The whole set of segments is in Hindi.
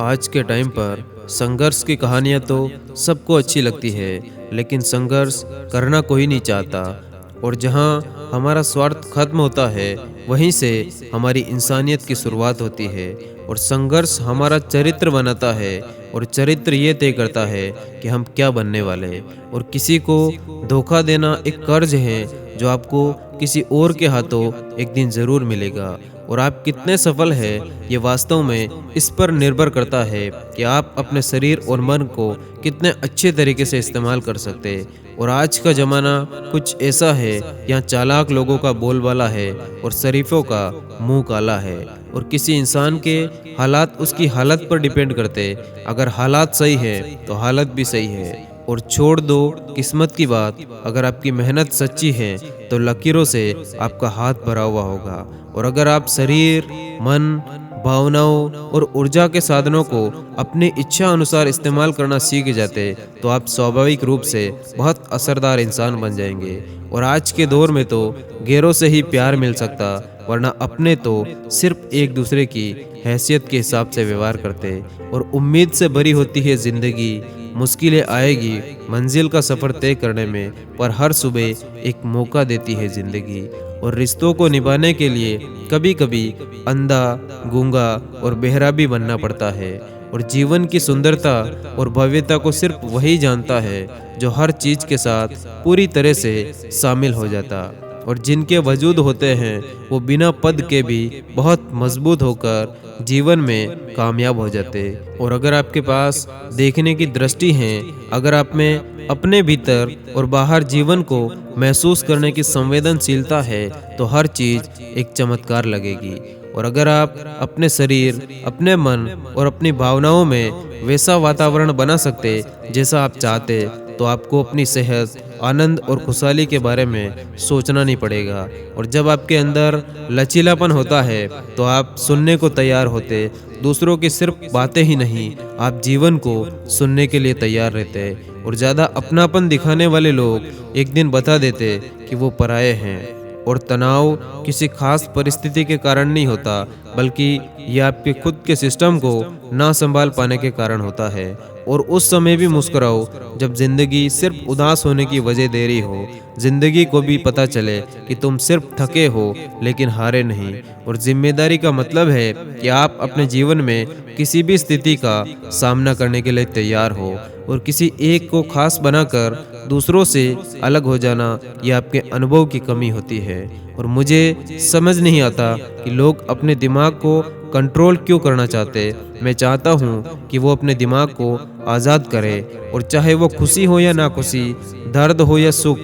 आज के टाइम पर संघर्ष की कहानियाँ तो सबको अच्छी लगती है, लेकिन संघर्ष करना कोई नहीं चाहता। और जहाँ हमारा स्वार्थ खत्म होता है, वहीं से हमारी इंसानियत की शुरुआत होती है। और संघर्ष हमारा चरित्र बनाता है, और चरित्र ये तय करता है कि हम क्या बनने वाले हैं। और किसी को धोखा देना एक कर्ज है, जो आपको किसी और के हाथों एक दिन ज़रूर मिलेगा। और आप कितने सफल हैं, ये वास्तव में इस पर निर्भर करता है कि आप अपने शरीर और मन को कितने अच्छे तरीके से इस्तेमाल कर सकते हैं। और आज का ज़माना कुछ ऐसा है, यहाँ चालाक लोगों का बोलबाला है और शरीफों का मुंह काला है। और किसी इंसान के हालात उसकी हालत पर डिपेंड करते। अगर हालात सही है तो हालत भी सही है। और छोड़ दो किस्मत की बात, अगर आपकी मेहनत सच्ची है तो लकीरों से आपका हाथ भरा हुआ होगा। और अगर आप शरीर, मन, भावनाओं और ऊर्जा के साधनों को अपनी इच्छा अनुसार इस्तेमाल करना सीख जाते, तो आप स्वाभाविक रूप से बहुत असरदार इंसान बन जाएंगे। और आज के दौर में तो गैरों से ही प्यार मिल सकता, वरना अपने तो सिर्फ एक दूसरे की हैसियत के हिसाब से व्यवहार करते। और उम्मीद से भरी होती है ज़िंदगी, मुश्किलें आएगी मंजिल का सफ़र तय करने में, पर हर सुबह एक मौका देती है ज़िंदगी। और रिश्तों को निभाने के लिए कभी कभी अंधा, गूंगा और बहरा भी बनना पड़ता है। और जीवन की सुंदरता और भव्यता को सिर्फ वही जानता है जो हर चीज़ के साथ पूरी तरह से शामिल हो जाता। और जिनके वजूद होते हैं वो बिना पद के भी बहुत मजबूत होकर जीवन में कामयाब हो जाते। और अगर आपके पास देखने की दृष्टि है, अगर आप में अपने भीतर और बाहर जीवन को महसूस करने की संवेदनशीलता है, तो हर चीज़ एक चमत्कार लगेगी। और अगर आप अपने शरीर, अपने मन और अपनी भावनाओं में वैसा वातावरण बना सकते जैसा आप चाहते, तो आपको अपनी सेहत, आनंद और खुशहाली के बारे में सोचना नहीं पड़ेगा। और जब आपके अंदर लचीलापन होता है, तो आप सुनने को तैयार होते, दूसरों की सिर्फ बातें ही नहीं, आप जीवन को सुनने के लिए तैयार रहते। और ज़्यादा अपनापन दिखाने वाले लोग एक दिन बता देते कि वो पराये हैं। और तनाव किसी खास परिस्थिति के कारण नहीं होता, बल्कि ये आपके खुद के सिस्टम को ना संभाल पाने के कारण होता है। और उस समय भी मुस्कुराओ जब जिंदगी सिर्फ उदास होने की वजह दे रही हो। जिंदगी को भी पता चले कि तुम सिर्फ थके हो, लेकिन हारे नहीं। और जिम्मेदारी का मतलब है कि आप अपने जीवन में किसी भी स्थिति का सामना करने के लिए तैयार हो। और किसी एक को खास बनाकर दूसरों से अलग हो जाना, यह आपके अनुभव की कमी होती है। और मुझे समझ नहीं आता कि लोग अपने दिमाग को कंट्रोल क्यों करना चाहते। मैं चाहता हूँ कि वो अपने दिमाग को आज़ाद करे, और चाहे वो खुशी हो या ना खुशी, दर्द हो या सुख,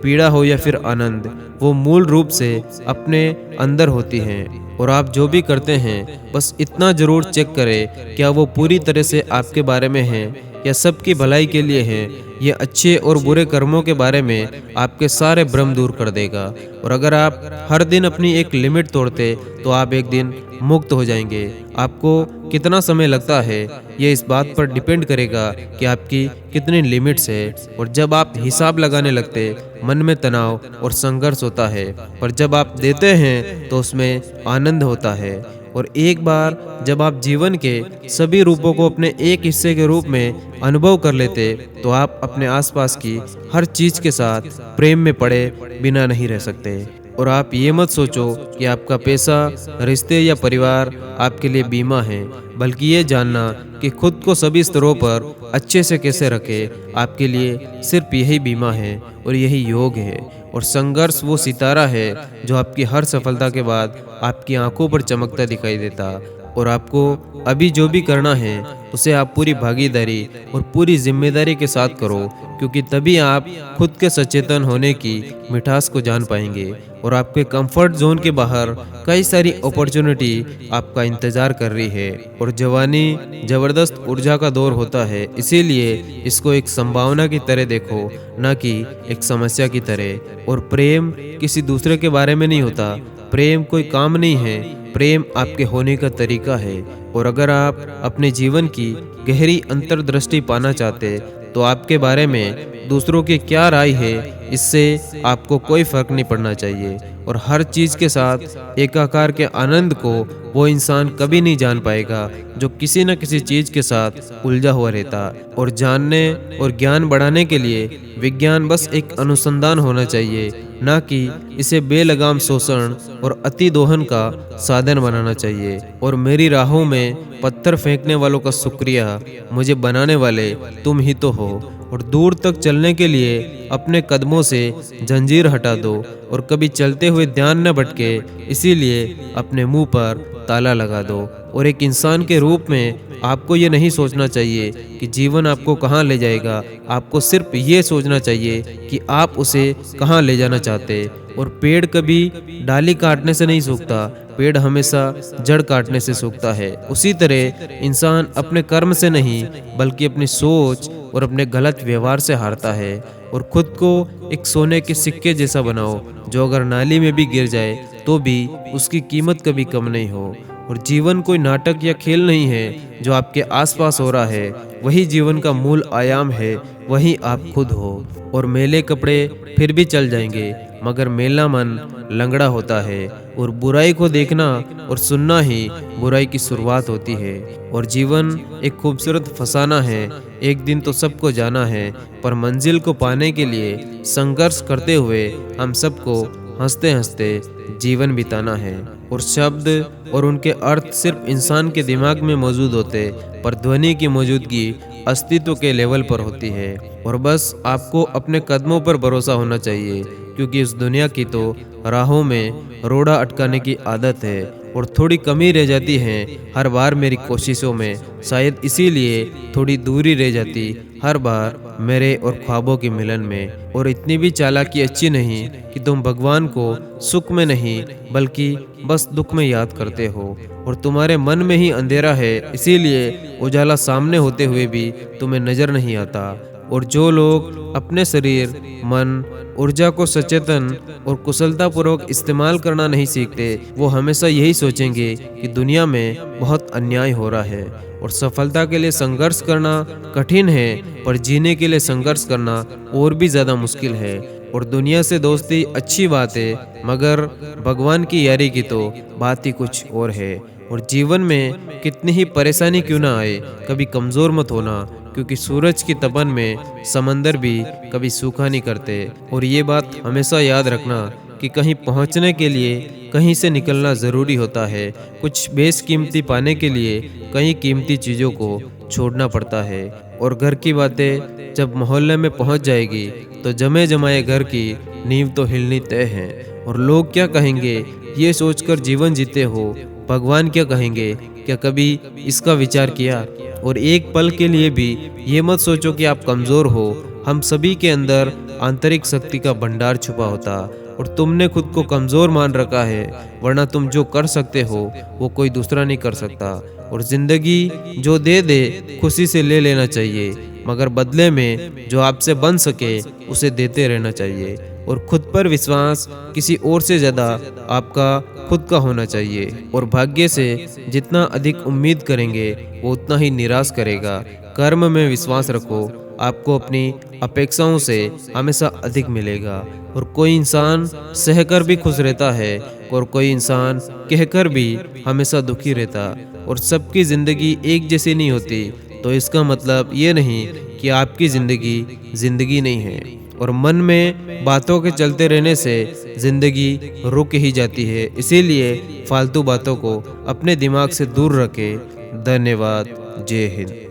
पीड़ा हो या फिर आनंद, वो मूल रूप से अपने अंदर होती हैं। और आप जो भी करते हैं, बस इतना ज़रूर चेक करें, क्या वो पूरी तरह से आपके बारे में है या सबकी भलाई के लिए है। ये अच्छे और बुरे कर्मों के बारे में आपके सारे भ्रम दूर कर देगा। और अगर आप हर दिन अपनी एक लिमिट तोड़ते, तो आप एक दिन मुक्त हो जाएंगे। आपको कितना समय लगता है, ये इस बात पर डिपेंड करेगा कि आपकी कितनी लिमिट्स है। और जब आप हिसाब लगाने लगते, मन में तनाव और संघर्ष होता है, पर जब आप देते हैं तो उसमें आनंद होता है। और एक बार जब आप जीवन के सभी रूपों को अपने एक हिस्से के रूप में अनुभव कर लेते, तो आप अपने आसपास की हर चीज़ के साथ प्रेम में पड़े बिना नहीं रह सकते। और आप ये मत सोचो कि आपका पैसा, रिश्ते या परिवार आपके लिए बीमा है, बल्कि ये जानना कि खुद को सभी स्तरों पर अच्छे से कैसे रखें, आपके लिए सिर्फ यही बीमा है और यही योग है। और संघर्ष वो सितारा है जो आपकी हर सफलता के बाद आपकी आंखों पर चमकता दिखाई देता। और आपको अभी जो भी करना है, उसे आप पूरी भागीदारी और पूरी जिम्मेदारी के साथ करो, क्योंकि तभी आप खुद के सचेतन होने की मिठास को जान पाएंगे। और आपके कंफर्ट जोन के बाहर कई सारी अपॉर्चुनिटी आपका इंतज़ार कर रही है। और जवानी ज़बरदस्त ऊर्जा का दौर होता है, इसीलिए इसको एक संभावना की तरह देखो, ना कि एक समस्या की तरह। और प्रेम किसी दूसरे के बारे में नहीं होता, प्रेम कोई काम नहीं है, प्रेम आपके होने का तरीका है। और अगर आप अपने जीवन की गहरी अंतर्दृष्टि पाना चाहते, तो आपके बारे में दूसरों की क्या राय है इससे आपको कोई फर्क नहीं पड़ना चाहिए। और हर चीज़ के साथ एकाकार के आनंद को वो इंसान कभी नहीं जान पाएगा जो किसी न किसी चीज़ के साथ उलझा हुआ रहता। और जानने और ज्ञान बढ़ाने के लिए विज्ञान बस एक अनुसंधान होना चाहिए, ना कि इसे बेलगाम शोषण और अति दोहन का साधन बनाना चाहिए। और मेरी राहों में पत्थर फेंकने वालों का शुक्रिया, मुझे बनाने वाले तुम ही तो हो। और दूर तक चलने के लिए अपने कदमों से जंजीर हटा दो और कभी चलते हुए ध्यान न भटके, इसीलिए अपने मुंह पर ताला लगा दो। और एक इंसान के रूप में आपको ये नहीं सोचना चाहिए कि जीवन आपको कहाँ ले जाएगा, आपको सिर्फ ये सोचना चाहिए कि आप उसे कहाँ ले जाना चाहते। और पेड़ कभी डाली काटने से नहीं सूखता, पेड़ हमेशा जड़ काटने से सूखता है। उसी तरह इंसान अपने कर्म से नहीं बल्कि अपनी सोच और अपने गलत व्यवहार से हारता है। और खुद को एक सोने के सिक्के जैसा बनाओ जो अगर नाली में भी गिर जाए तो भी उसकी कीमत कभी कम नहीं हो। और जीवन कोई नाटक या खेल नहीं है जो आपके आसपास हो रहा है, वही जीवन का मूल आयाम है, वही आप खुद हो। और मैले कपड़े फिर भी चल जाएंगे मगर मेला मन लंगड़ा होता है। और बुराई को देखना और सुनना ही बुराई की शुरुआत होती है। और जीवन एक खूबसूरत फसाना है, एक दिन तो सबको जाना है, पर मंजिल को पाने के लिए संघर्ष करते हुए हम सबको हंसते हंसते जीवन बिताना है। और शब्द और उनके अर्थ सिर्फ इंसान के दिमाग में मौजूद होते, पर ध्वनि की मौजूदगी अस्तित्व के लेवल पर होती है। और बस आपको अपने कदमों पर भरोसा होना चाहिए, क्योंकि इस दुनिया की तो राहों में रोड़ा अटकाने की आदत है और थोड़ी कमी रह जाती है हर बार मेरी कोशिशों में। शायद इसीलिए थोड़ी दूरी रह जाती हर बार मेरे और ख्वाबों के मिलन में। और इतनी भी चालाकी अच्छी नहीं कि तुम भगवान को सुख में नहीं बल्कि बस दुख में याद करते हो। और तुम्हारे मन में ही अंधेरा है, इसीलिए उजाला सामने होते हुए भी तुम्हें नजर नहीं आता। और जो लोग अपने शरीर, मन, ऊर्जा को सचेतन और कुशलतापूर्वक इस्तेमाल करना नहीं सीखते, वो हमेशा यही सोचेंगे कि दुनिया में बहुत अन्याय हो रहा है। और सफलता के लिए संघर्ष करना कठिन है, पर जीने के लिए संघर्ष करना और भी ज़्यादा मुश्किल है। और दुनिया से दोस्ती अच्छी बात है, मगर भगवान की यारी की तो बात ही कुछ और है। और जीवन में कितनी ही परेशानी क्यों ना आए, कभी कमज़ोर मत होना, क्योंकि सूरज की तपन में समंदर भी कभी सूखा नहीं करते। और ये बात हमेशा याद रखना कि कहीं पहुंचने के लिए कहीं से निकलना ज़रूरी होता है। कुछ बेशकीमती पाने के लिए कई कीमती चीज़ों को छोड़ना पड़ता है। और घर की बातें जब मोहल्ले में पहुंच जाएगी तो जमे जमाए घर की नींव तो हिलनी तय है। और लोग क्या कहेंगे ये सोचकर जीवन जीते हो, भगवान क्या कहेंगे, क्या कभी इसका विचार किया? और एक पल के लिए भी ये मत सोचो कि आप कमज़ोर हो। हम सभी के अंदर आंतरिक शक्ति का भंडार छुपा होता, और तुमने खुद को कमज़ोर मान रखा है, वरना तुम जो कर सकते हो वो कोई दूसरा नहीं कर सकता। और ज़िंदगी जो दे दे खुशी से ले लेना चाहिए, मगर बदले में जो आपसे बन सके उसे देते रहना चाहिए। और खुद पर विश्वास किसी और से ज़्यादा आपका खुद का होना चाहिए। और भाग्य से जितना अधिक उम्मीद करेंगे वो उतना ही निराश करेगा। कर्म में विश्वास रखो, आपको अपनी अपेक्षाओं से हमेशा अधिक मिलेगा। और कोई इंसान सहकर भी खुश रहता है और कोई इंसान कहकर भी हमेशा दुखी रहता। और सबकी ज़िंदगी एक जैसी नहीं होती, तो इसका मतलब ये नहीं कि आपकी ज़िंदगी नहीं है। और मन में बातों के चलते रहने से ज़िंदगी रुक ही जाती है। इसीलिए फालतू बातों को अपने दिमाग से दूर रखें। धन्यवाद। जय हिंद।